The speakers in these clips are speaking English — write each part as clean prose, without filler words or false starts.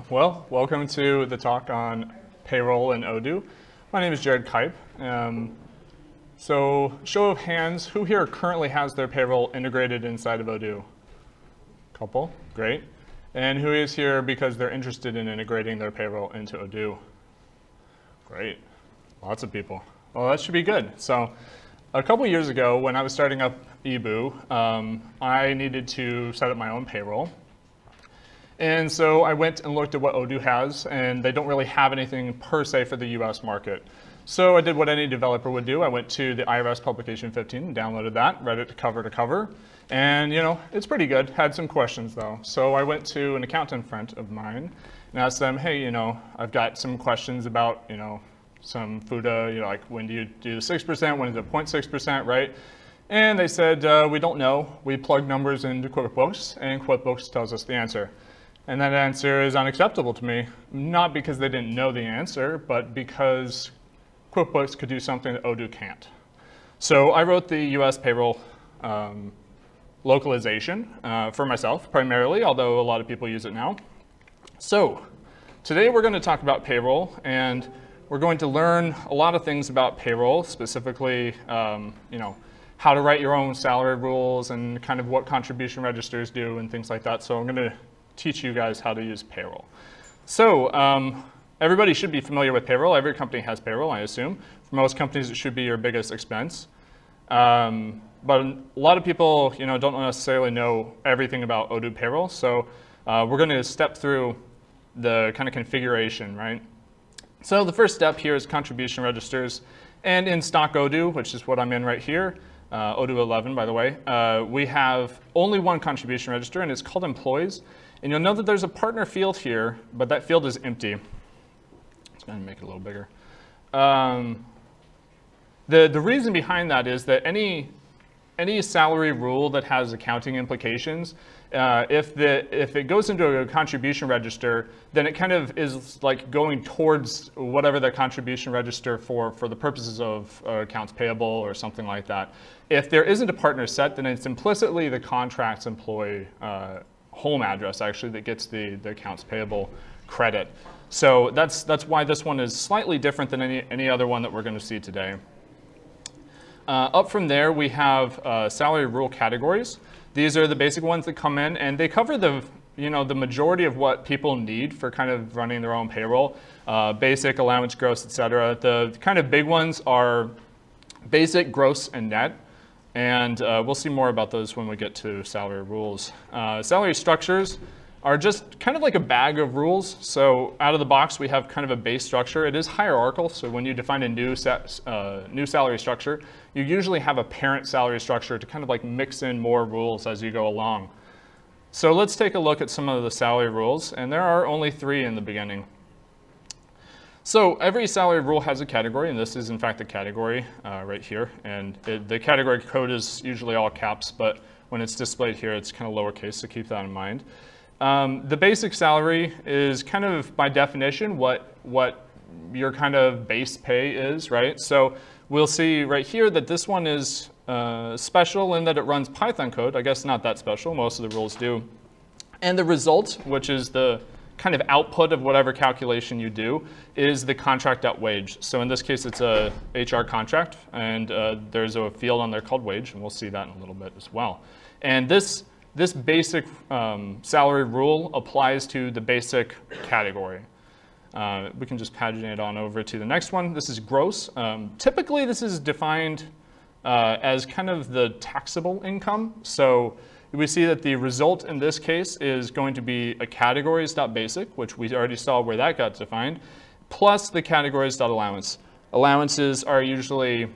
Well, welcome to the talk on Payroll and Odoo. My name is Jared Kipe. So show of hands, who here currently has their payroll integrated inside of Odoo? Couple, great. And who is here because they're interested in integrating their payroll into Odoo? Great, lots of people. Well, that should be good. So a couple years ago when I was starting up Odoo, I needed to set up my own payroll. And so I went and looked at what Odoo has, and they don't really have anything per se for the US market. So I did what any developer would do. I went to the IRS publication 15 and downloaded that, read it cover to cover. And it's pretty good. Had some questions though. So I went to an accountant friend of mine and asked them, hey, I've got some questions about, some FUTA, like when do you do the 6%, when is it 0.6%, right? And they said, we don't know. We plug numbers into QuickBooks, and QuickBooks tells us the answer. And that answer is unacceptable to me, not because they didn't know the answer, but because QuickBooks could do something that Odoo can't. So I wrote the US payroll localization for myself primarily, although a lot of people use it now. So today we're going to talk about payroll, and we're going to learn a lot of things about payroll, specifically how to write your own salary rules and kind of what contribution registers do and things like that. So I'm going to teach you guys how to use payroll. So everybody should be familiar with payroll. Every company has payroll, I assume. For most companies, it should be your biggest expense. But a lot of people don't necessarily know everything about Odoo payroll. So we're going to step through the kind of configuration, right? So the first step here is contribution registers. And in stock Odoo, which is what I'm in right here, Odoo 11, by the way, we have only one contribution register, and it's called employees. And you'll know that there's a partner field here, but that field is empty. It's going to make it a little bigger. The reason behind that is that any salary rule that has accounting implications, if it goes into a contribution register, then it kind of is like going towards whatever the contribution register for the purposes of accounts payable or something like that. If there isn't a partner set, then it's implicitly the contract's employee home address actually that gets the accounts payable credit. So that's why this one is slightly different than any other one that we're going to see today. Up from there, we have salary rule categories. These are the basic ones that come in, and they cover the majority of what people need for kind of running their own payroll. Basic, allowance, gross, etc. The kind of big ones are basic, gross, and net. And we'll see more about those when we get to salary rules. Salary structures are just kind of like a bag of rules. So out of the box, we have kind of a base structure. It is hierarchical, so when you define a new salary structure, you usually have a parent salary structure to kind of like mix in more rules as you go along. So let's take a look at some of the salary rules, and there are only 3 in the beginning. So every salary rule has a category, and this is in fact the category right here. And the category code is usually all caps, but when it's displayed here, it's kind of lowercase, so keep that in mind. The basic salary is kind of by definition what your kind of base pay is, right? So we'll see right here that this one is special in that it runs Python code. I guess not that special, most of the rules do. And the result, which is the kind of output of whatever calculation you do, is the contract.wage. So in this case, it's a HR contract, and there's a field on there called wage, and we'll see that in a little bit as well. And this basic salary rule applies to the basic category. We can just paginate on over to the next one. This is gross. Typically, this is defined as kind of the taxable income. So we see that the result in this case is going to be a categories.basic, which we already saw where that got defined, plus the categories.allowance. Allowances are usually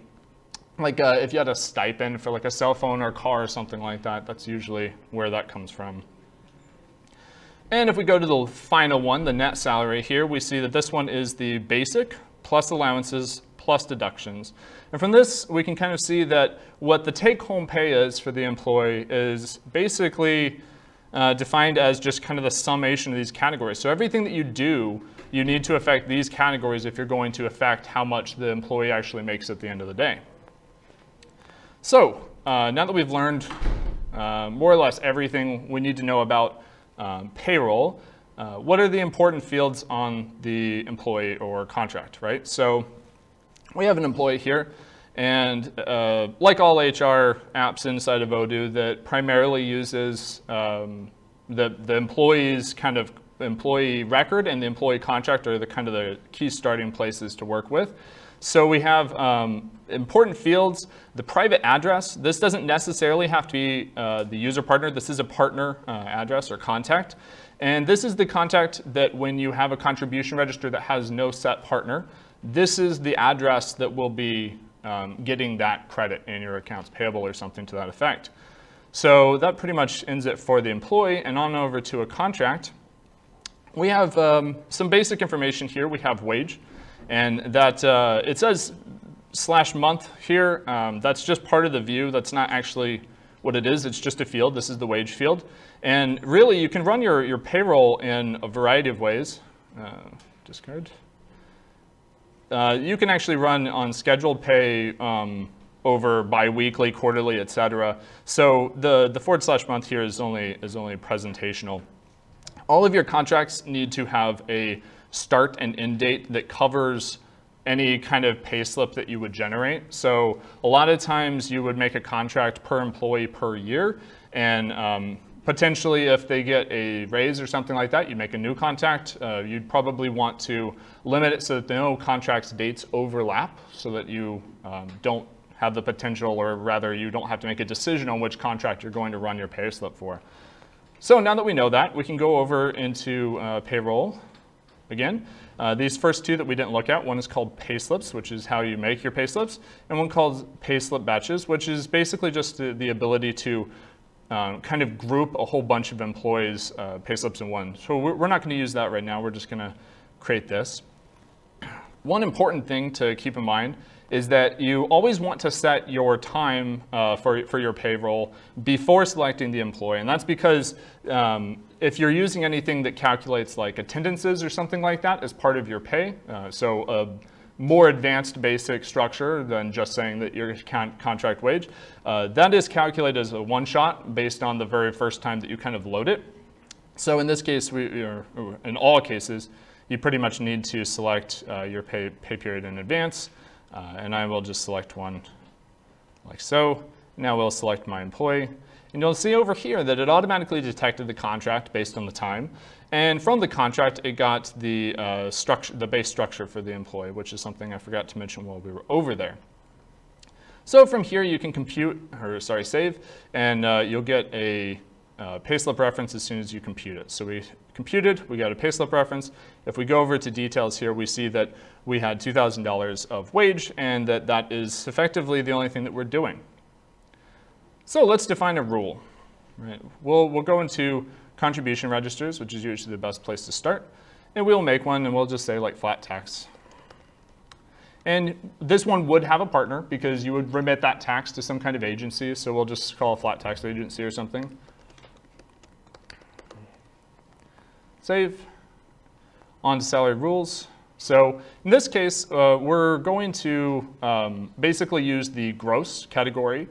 like if you had a stipend for like a cell phone or car or something like that, that's usually where that comes from. And if we go to the final one, the net salary here, we see that this one is the basic plus allowances plus deductions. And from this, we can kind of see that what the take-home pay is for the employee is basically defined as just kind of the summation of these categories. So everything that you do, you need to affect these categories if you're going to affect how much the employee actually makes at the end of the day. So now that we've learned more or less everything we need to know about payroll, what are the important fields on the employee or contract, right? So we have an employee here, and like all HR apps inside of Odoo that primarily uses the employee's kind of employee record and the employee contract are the kind of the key starting places to work with. So we have important fields, the private address. This doesn't necessarily have to be the user partner. This is a partner address or contact. And this is the contact that when you have a contribution register that has no set partner, this is the address that will be getting that credit in your accounts payable or something to that effect. So that pretty much ends it for the employee. And on over to a contract, we have some basic information here. We have wage, and that it says /month here. That's just part of the view. That's not actually what it is. It's just a field. This is the wage field. And really, you can run your payroll in a variety of ways. Discard. You can actually run on scheduled pay over bi-weekly, quarterly, etc. So the /month here is only presentational. All of your contracts need to have a start and end date that covers any kind of payslip that you would generate. So a lot of times you would make a contract per employee per year, and potentially if they get a raise or something like that, you make a new contract. You'd probably want to limit it so that no contracts dates overlap, so that you don't have the potential, or rather you don't have to make a decision on which contract you're going to run your payslip for. So now that we know that, we can go over into payroll again. These first two that we didn't look at, one is called Payslips, which is how you make your payslips, and one called Payslip Batches, which is basically just the ability to kind of group a whole bunch of employees' payslips in one. So we're not going to use that right now. We're just going to create this. One important thing to keep in mind is that you always want to set your time for your payroll before selecting the employee. And that's because if you're using anything that calculates like attendances or something like that as part of your pay, so a more advanced basic structure than just saying that your contract wage, that is calculated as a one-shot based on the very first time that you kind of load it. So in this case, in all cases, you pretty much need to select your pay period in advance. And I will just select one like so. Now we'll select my employee. And you'll see over here that it automatically detected the contract based on the time. And from the contract, it got the base structure for the employee, which is something I forgot to mention while we were over there. So from here, you can save, and you'll get a payslip reference as soon as you compute it. So we computed, we got a payslip reference. If we go over to details here, we see that we had $2,000 of wage, and that is effectively the only thing that we're doing. So let's define a rule. Right? We'll go into contribution registers, which is usually the best place to start, and we'll make one, and we'll just say like flat tax. And this one would have a partner because you would remit that tax to some kind of agency, so we'll just call a flat tax agency or something. Save. On to salary rules. So in this case, we're going to basically use the gross category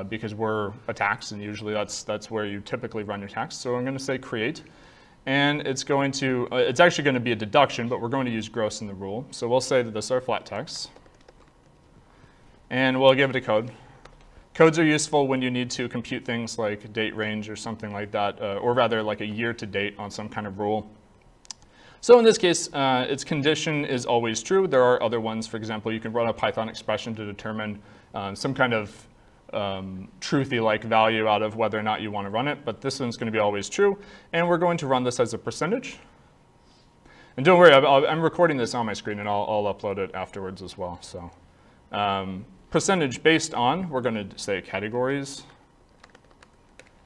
because we're a tax, and usually that's where you typically run your tax. So I'm going to say create, and it's actually going to be a deduction, but we're going to use gross in the rule. So we'll say that this is our flat tax, and we'll give it a code. Codes are useful when you need to compute things like date range or something like that, or rather like a year to date on some kind of rule. So in this case, its condition is always true. There are other ones. For example, you can run a Python expression to determine some kind of truthy-like value out of whether or not you want to run it, but this one's going to be always true. And we're going to run this as a percentage. And don't worry, I'm recording this on my screen, and I'll upload it afterwards as well. So percentage based on, we're going to say categories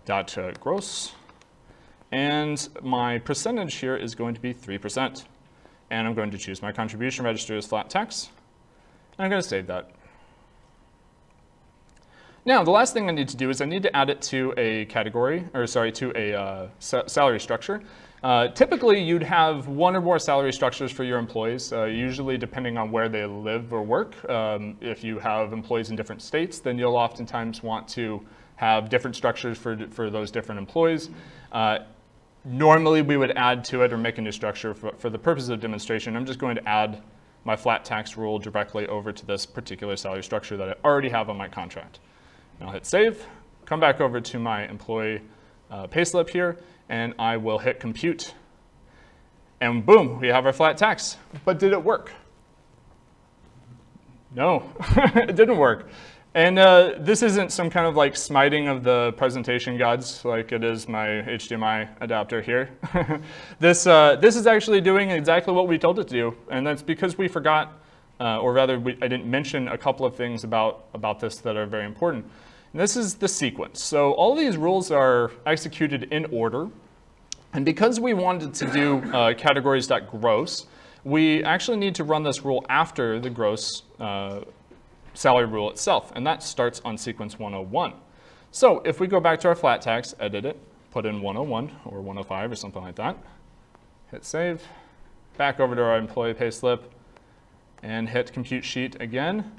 dot gross. And my percentage here is going to be 3%. And I'm going to choose my contribution register as flat tax. And I'm going to save that. Now, the last thing I need to do is I need to add it to a category, or sorry, to a salary structure. Typically, you'd have one or more salary structures for your employees, usually depending on where they live or work. If you have employees in different states, then you'll oftentimes want to have different structures for those different employees. normally we would add to it or make a new structure. For the purpose of demonstration, I'm just going to add my flat tax rule directly over to this particular salary structure that I already have on my contract. And I'll hit save, come back over to my employee payslip here, and I will hit compute. And boom, we have our flat tax. But did it work? No, it didn't work. And this isn't some kind of like smiting of the presentation gods like it is my HDMI adapter here. This is actually doing exactly what we told it to do, and that's because we forgot, or rather I didn't mention a couple of things about this that are very important. And this is the sequence. So all of these rules are executed in order, and because we wanted to do categories.gross, we actually need to run this rule after the gross salary rule itself, and that starts on sequence 101. So if we go back to our flat tax, edit it, put in 101 or 105 or something like that, hit save, back over to our employee payslip, and hit compute sheet again.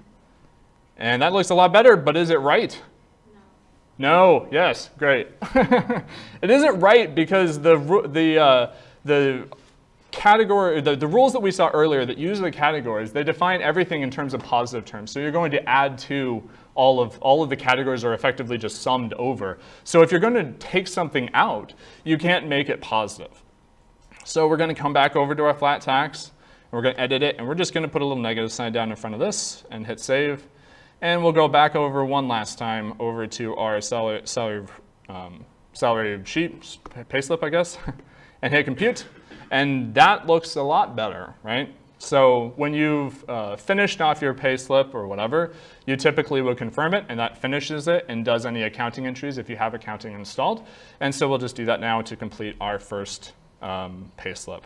And that looks a lot better, but is it right? No. Yes, great. It isn't right because the category, the rules that we saw earlier that use the categories, they define everything in terms of positive terms. So you're going to add to all of the categories are effectively just summed over. So if you're going to take something out, you can't make it positive. So we're going to come back over to our flat tax, and we're going to edit it, and we're just going to put a little negative sign down in front of this and hit save. And we'll go back over one last time over to our salary sheet, payslip, I guess, and hit compute. And that looks a lot better, right? So when you've finished off your payslip or whatever, you typically will confirm it, and that finishes it and does any accounting entries if you have accounting installed. And so we'll just do that now to complete our first payslip.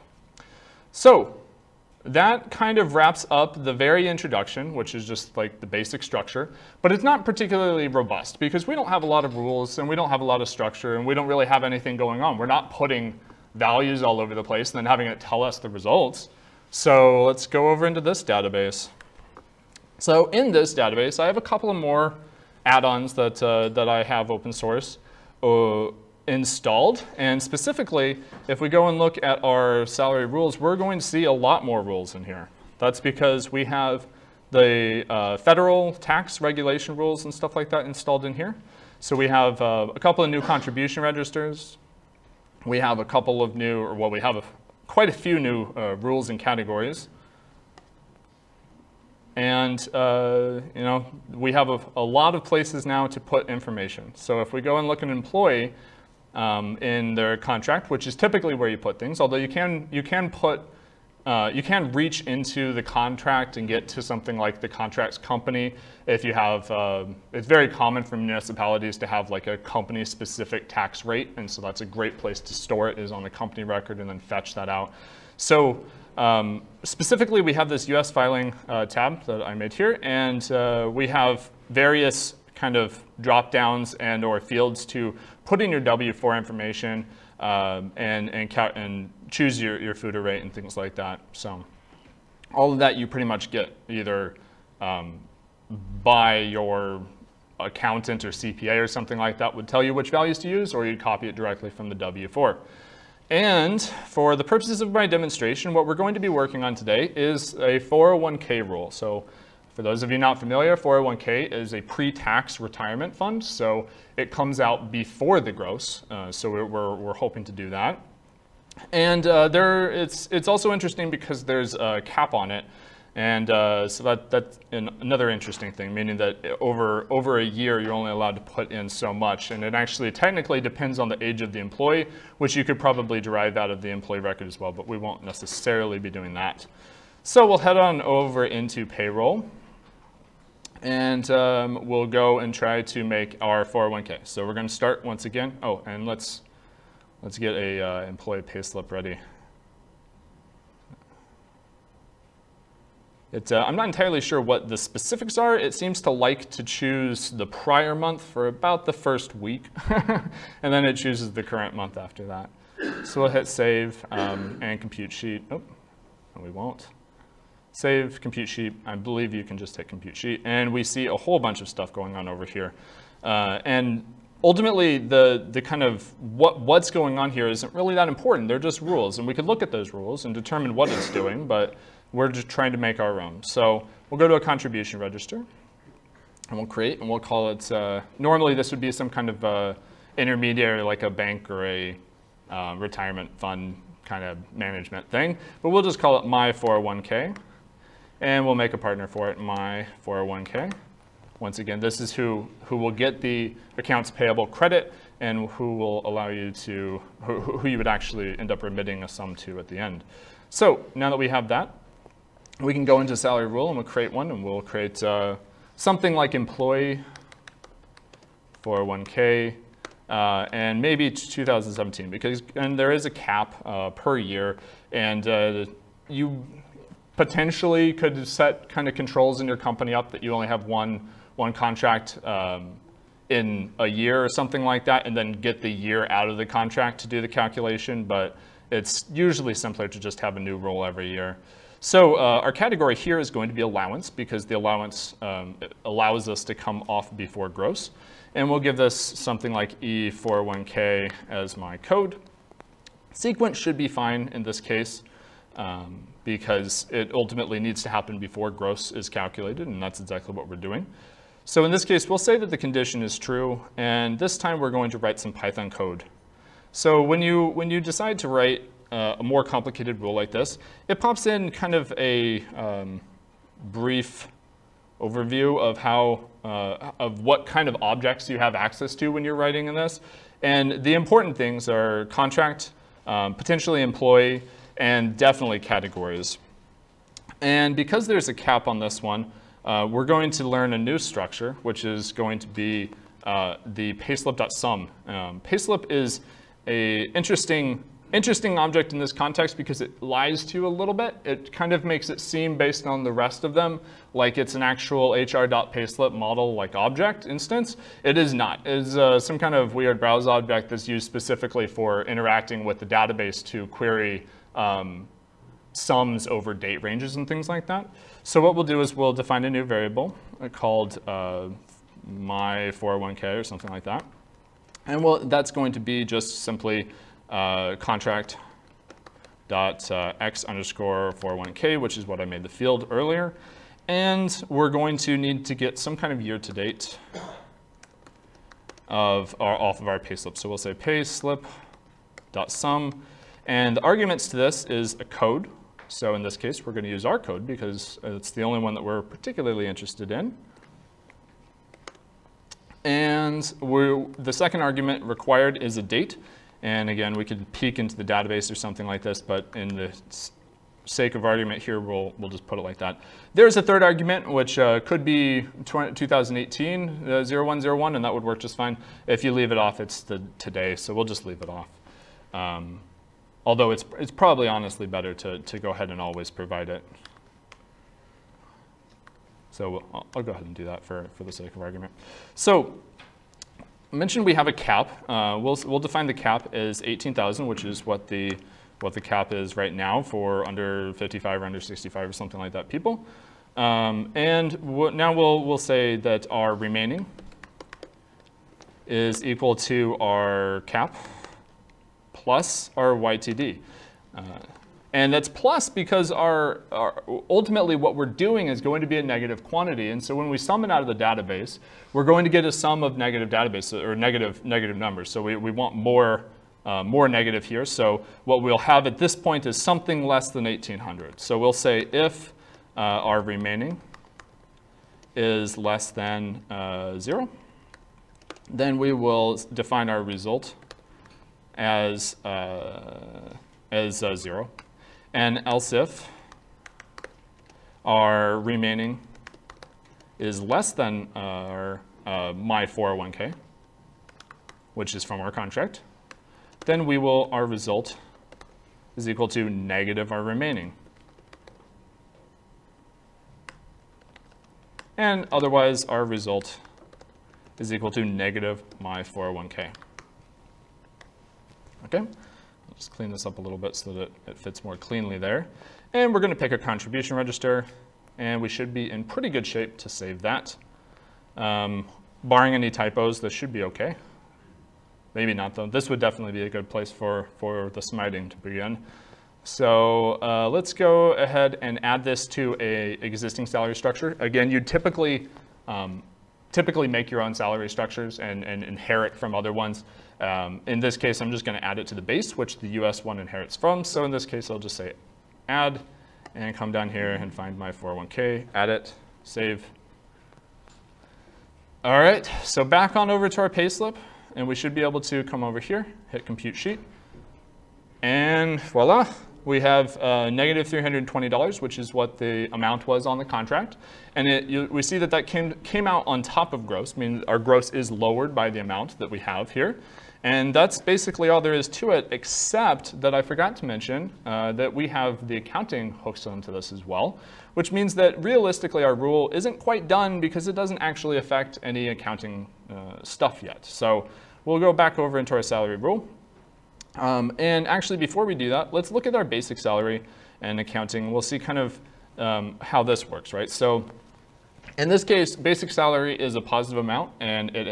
So that kind of wraps up the very introduction, which is just like the basic structure, but it's not particularly robust because we don't have a lot of rules and we don't have a lot of structure and we don't really have anything going on. We're not putting values all over the place and then having it tell us the results. So let's go over into this database. So in this database, I have a couple of more add-ons that I have open source installed. And specifically, if we go and look at our salary rules, we're going to see a lot more rules in here. That's because we have the federal tax regulation rules and stuff like that installed in here. So we have a couple of new contribution registers. We have a couple of new, or well, we have quite a few new rules and categories. And you know, we have a lot of places now to put information. So if we go and look at an employee in their contract, which is typically where you put things, although you can reach into the contract and get to something like the contract's company if you have, it's very common for municipalities to have like a company-specific tax rate, and so that's a great place to store it is on the company record and then fetch that out. So specifically, we have this US filing tab that I made here, and we have various kind of drop-downs and or fields to put in your W-4 information and choose your FUTA rate and things like that. So all of that you pretty much get either by your accountant or CPA or something like that would tell you which values to use, or you'd copy it directly from the W-4. And for the purposes of my demonstration, what we're going to be working on today is a 401k rule. So for those of you not familiar, 401k is a pre-tax retirement fund. So it comes out before the gross. So we're hoping to do that. And it's also interesting because there's a cap on it. And so that's another interesting thing, meaning that over a year, you're only allowed to put in so much. And it actually technically depends on the age of the employee, which you could probably derive out of the employee record as well, but we won't necessarily be doing that. So we'll head on over into Payroll. And we'll go and try to make our 401k. So we're going to start once again. Oh, and let's get a employee payslip ready. I'm not entirely sure what the specifics are. It seems to like to choose the prior month for about the first week, and then it chooses the current month after that. So we'll hit save and compute sheet. Oh, no, we won't. Save, compute sheet. I believe you can just hit compute sheet. And we see a whole bunch of stuff going on over here. And ultimately, the kind of what's going on here isn't really that important. They're just rules, and we could look at those rules and determine what it's doing, but we're just trying to make our own. So we'll go to a contribution register, and we'll create, and we'll call it, normally this would be some kind of intermediary, like a bank or a retirement fund kind of management thing, but we'll just call it my 401k, and we'll make a partner for it, my 401k. Once again, this is who will get the accounts payable credit and who will allow you to, who you would actually end up remitting a sum to at the end. So now that we have that, we can go into salary rule and we'll create one, and we'll create something like employee 401k, and maybe 2017, because there is a cap per year, and you potentially could set kind of controls in your company up that you only have one contract in a year or something like that, and then get the year out of the contract to do the calculation, but it's usually simpler to just have a new rule every year. So our category here is going to be allowance, because the allowance allows us to come off before gross. And we'll give this something like E401k as my code. Sequence should be fine in this case, because it ultimately needs to happen before gross is calculated, and that's exactly what we're doing. So in this case, we'll say that the condition is true, and this time we're going to write some Python code. So when you decide to write a more complicated rule like this, it pops in kind of a brief overview of how of what kind of objects you have access to when you're writing in this. And the important things are contract, potentially employee, and definitely categories. And because there's a cap on this one, we're going to learn a new structure, which is going to be the payslip.sum. Payslip is an interesting object in this context because it lies to you a little bit. It kind of makes it seem, based on the rest of them, like it's an actual hr.payslip model like object instance. It is not. It's some kind of weird browse object that's used specifically for interacting with the database to query sums over date ranges and things like that. So what we'll do is we'll define a new variable called my 401k or something like that. And that's going to be just simply contract dot x underscore 401k, which is what I made the field earlier. And we're going to need to get some kind of year to date off of our payslip. So we'll say payslip dot sum, and the arguments to this is a code. So in this case, we're going to use our code because it's the only one that we're particularly interested in. And the second argument required is a date. And again, we could peek into the database or something like this, but in the sake of argument here, we'll just put it like that. There's a third argument, which could be 2018 0101, and that would work just fine. If you leave it off, it's the today, so we'll just leave it off. Although it's probably honestly better to go ahead and always provide it. So I'll go ahead and do that for the sake of argument. So I mentioned we have a cap. We'll define the cap as 18,000, which is what the cap is right now for under 55 or under 65 or something like that people. And now we'll say that our remaining is equal to our cap plus our YTD. And that's plus because ultimately what we're doing is going to be a negative quantity. And so when we sum it out of the database, we're going to get a sum of negative database or negative numbers. So we want more negative here. So what we'll have at this point is something less than 1,800. So we'll say if our remaining is less than 0, then we will define our result as 0. And else if our remaining is less than our my 401k, which is from our contract, then our result is equal to negative our remaining. And otherwise, our result is equal to negative my 401k. Okay? Just clean this up a little bit so that it fits more cleanly there. And we're going to pick a contribution register, and we should be in pretty good shape to save that. Barring any typos, this should be okay. maybe not though. This would definitely be a good place for the smiting to begin. So let's go ahead and add this to a existing salary structure. Again, you typically make your own salary structures and inherit from other ones. In this case, I'm just going to add it to the base, which the US one inherits from. So in this case, I'll just say add, and come down here and find my 401k, add it, save. All right, so back on over to our payslip, and we should be able to come over here, hit compute sheet, and voila. We have negative $320, which is what the amount was on the contract. And we see that that came out on top of gross, meaning our gross is lowered by the amount that we have here. And that's basically all there is to it, except that I forgot to mention that we have the accounting hooks onto this as well, which means that realistically our rule isn't quite done because it doesn't actually affect any accounting stuff yet. So we'll go back over into our salary rule. And actually, before we do that, let's look at our basic salary and accounting. We'll see kind of how this works, right? So in this case, basic salary is a positive amount, and it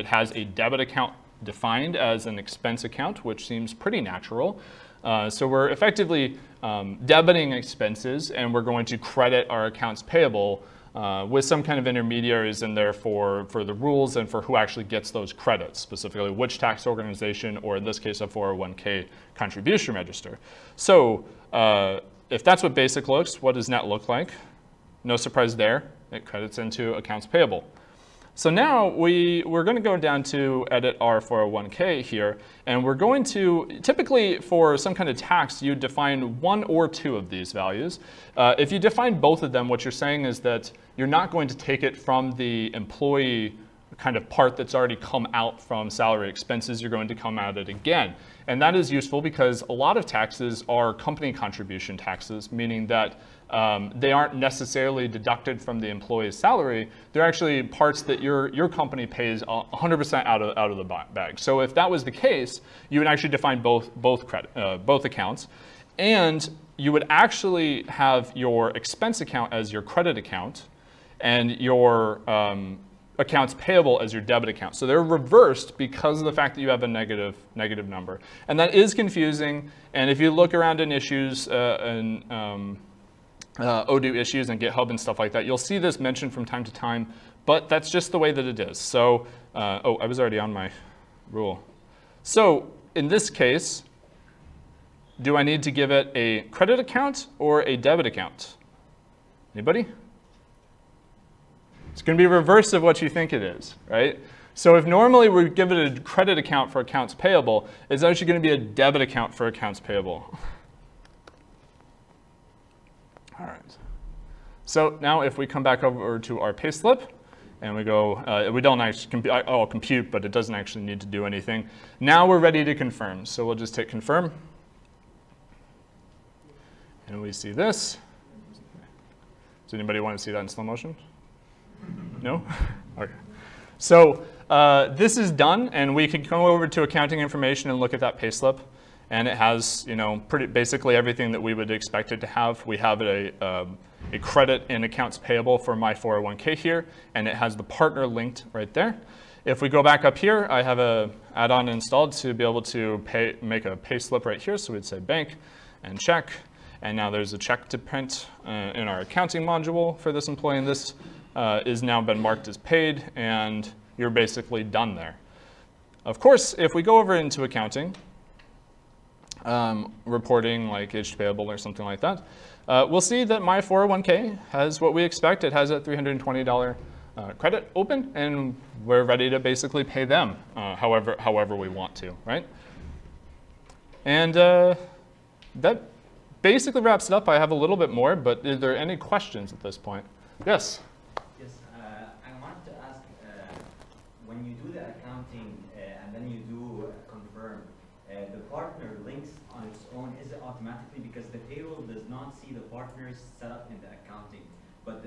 has a debit account defined as an expense account, which seems pretty natural. So we're effectively debiting expenses, and we're going to credit our accounts payable with some kind of intermediaries in there for the rules and for who actually gets those credits, specifically which tax organization, or in this case, a 401k contribution register. So if that's what basic looks, what does net look like? No surprise there, it credits into accounts payable. So now we're going to go down to edit our 401k here, and we're going to, typically for some kind of tax, you define one or two of these values. If you define both of them, what you're saying is that you're not going to take it from the employee kind of part that's already come out from salary expenses, you're going to come at it again. And that is useful because a lot of taxes are company contribution taxes, meaning that they aren't necessarily deducted from the employee's salary. They're actually parts that your company pays 100% out of the bag. So if that was the case, you would actually define both accounts, and you would actually have your expense account as your credit account, and your accounts payable as your debit account. So they're reversed because of the fact that you have a negative number. And that is confusing. And if you look around in issues Odoo issues and GitHub and stuff like that, you'll see this mentioned from time to time, but that's just the way that it is. So, oh, I was already on my rule. So in this case, do I need to give it a credit account or a debit account? Anybody? It's going to be reverse of what you think it is, right? So if normally we give it a credit account for accounts payable, it's actually going to be a debit account for accounts payable. All right. So now if we come back over to our payslip and we go, we don't actually compute, but it doesn't actually need to do anything. Now we're ready to confirm. So we'll just hit confirm. And we see this. Does anybody want to see that in slow motion? No? Okay. So this is done, and we can come over to accounting information and look at that payslip. And it has, basically everything that we would expect it to have. We have a credit in accounts payable for my 401k here, and it has the partner linked right there. If we go back up here, I have an add-on installed to be able to make a payslip right here. So we'd say bank and check. And now there's a check to print in our accounting module for this employee, and this is now been marked as paid, and you're basically done there. Of course, if we go over into accounting, reporting like aged payable or something like that, we'll see that my 401k has what we expect. It has a $320 credit open, and we're ready to basically pay them however we want to, right? And that basically wraps it up. I have a little bit more, but is there any questions at this point? Yes? Yes, I wanted to ask, when you do the accounting and then you do confirm, the partner links on its own, is it automatically? Because the payroll does not see the partners set up in the accounting. But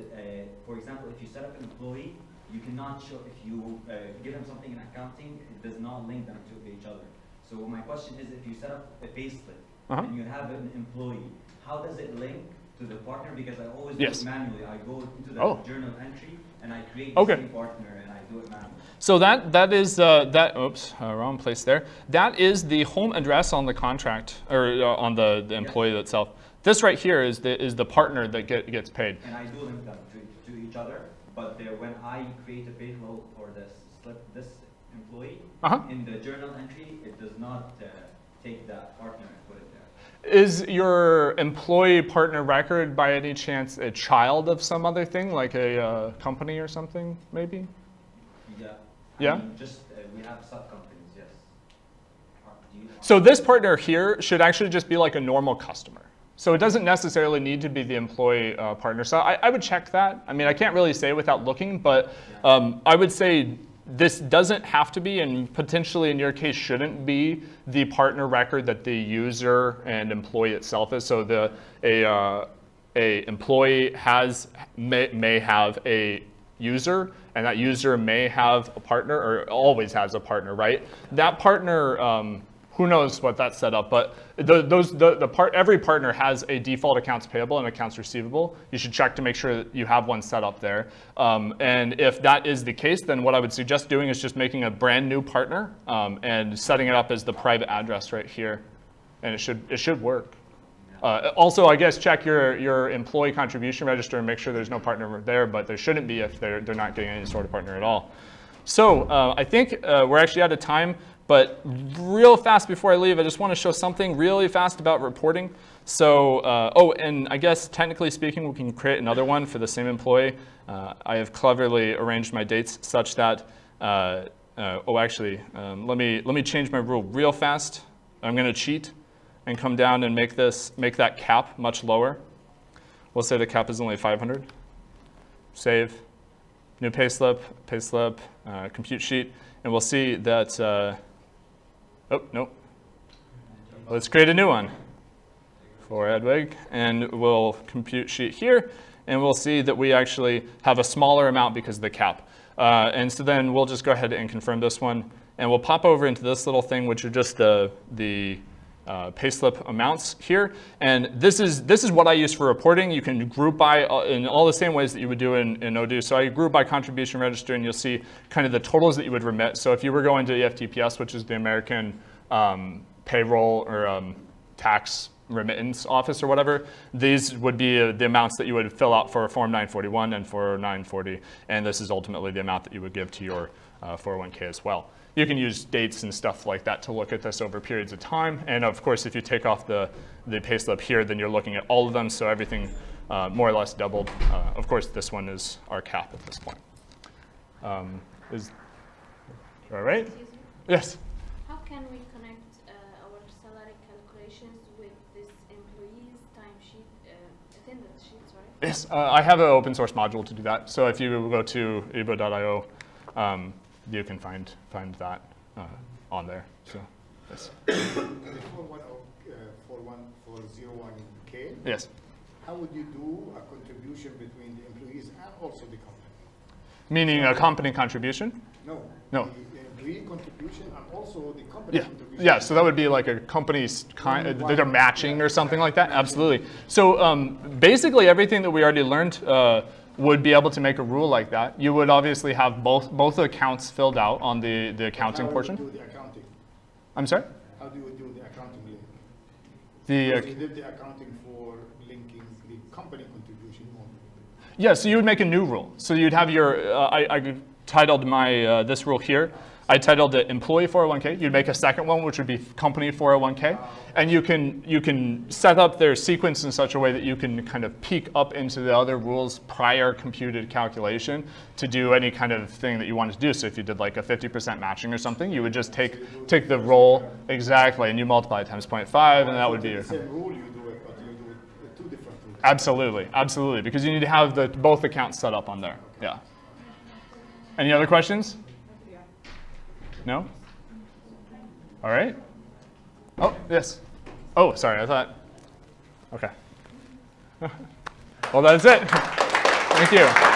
for example, if you set up an employee, you cannot show, if you give them something in accounting, it does not link them to each other. So my question is, if you set up a payslip and you have an employee, how does it link to the partner? Because I always Yes. do it manually. I go into the journal entry and I create the same partner and I do it manually. So that is oops, wrong place there. That is the home address on the contract, or on the employee itself. This right here is the partner that gets paid. And I do link them to each other, but when I create a payroll for this employee, in the journal entry, it does not take that partner and put it there. Is your employee partner record by any chance a child of some other thing, like a company or something, maybe? Yeah. Yeah? I mean, just we have sub-companies, yes. So this partner here should actually just be like a normal customer. So it doesn't necessarily need to be the employee partner. So I would check that. I mean, I can't really say without looking, but I would say this doesn't have to be, and potentially in your case shouldn't be, the partner record that the user and employee itself is. So a employee may have a user, and that user may have a partner, or always has a partner, right? That partner, who knows what that's set up, but every partner has a default accounts payable and accounts receivable. You should check to make sure that you have one set up there. And if that is the case, then what I would suggest doing is just making a brand new partner and setting it up as the private address right here, and it should work. Also, I guess check your employee contribution register and make sure there's no partner there, but there shouldn't be if they're not getting any sort of partner at all. So I think we're actually out of time, but real fast before I leave, I just want to show something really fast about reporting. So, and I guess technically speaking, we can create another one for the same employee. I have cleverly arranged my dates such that, let me change my rule real fast. I'm going to cheat and come down and make that cap much lower. We'll say the cap is only 500. Save, new payslip, compute sheet, and we'll see that, oh, nope. Let's create a new one for Edwig, and we'll compute sheet here, and we'll see that we actually have a smaller amount because of the cap. And so then we'll just go ahead and confirm this one, and we'll pop over into this little thing, which are just the Payslip Amounts here, and this is what I use for reporting. You can group by in all the same ways that you would do in Odoo. So I group by contribution register, and you'll see kind of the totals that you would remit. So if you were going to EFTPS, which is the American Payroll or Tax Remittance Office or whatever, these would be the amounts that you would fill out for Form 941 and for 940, and this is ultimately the amount that you would give to your 401k as well. You can use dates and stuff like that to look at this over periods of time. And of course, if you take off the payslip here, then you're looking at all of them, so everything more or less doubled. Of course, this one is our cap at this point. Is all right? Excuse me? Yes? How can we connect our salary calculations with this employee's timesheet, attendance sheet, sorry? Yes, I have an open source module to do that. So if you go to ebo.io, you can find that on there. So, yes. For 01K, Yes. how would you do a contribution between the employees and also the company? Meaning a company contribution? No. No. The employee contribution and also the company contribution. Yeah, so that would be like a company's they're matching or something like that. Absolutely. So basically everything that we already learned would be able to make a rule like that. You would obviously have both accounts filled out on the accounting portion. How do you do the accounting? I'm sorry? How do you do the accounting link? The You did the accounting for linking the company contribution. yeah, so you would make a new rule. So you'd have your I titled my this rule here. I titled it employee 401k. You'd make a second one, which would be company 401k. And you can set up their sequence in such a way that you can kind of peek up into the other rules prior computed calculation to do any kind of thing that you wanted to do. So if you did like a 50% matching or something, you would just take the roll exactly, and you multiply it times 0.5, and that would be your. The same rule you do it, but you do it two different rules. Absolutely, absolutely, because you need to have both accounts set up on there. Yeah. Any other questions? No? All right. Oh, yes. Oh, sorry, I thought. Okay. Well, that's it. Thank you.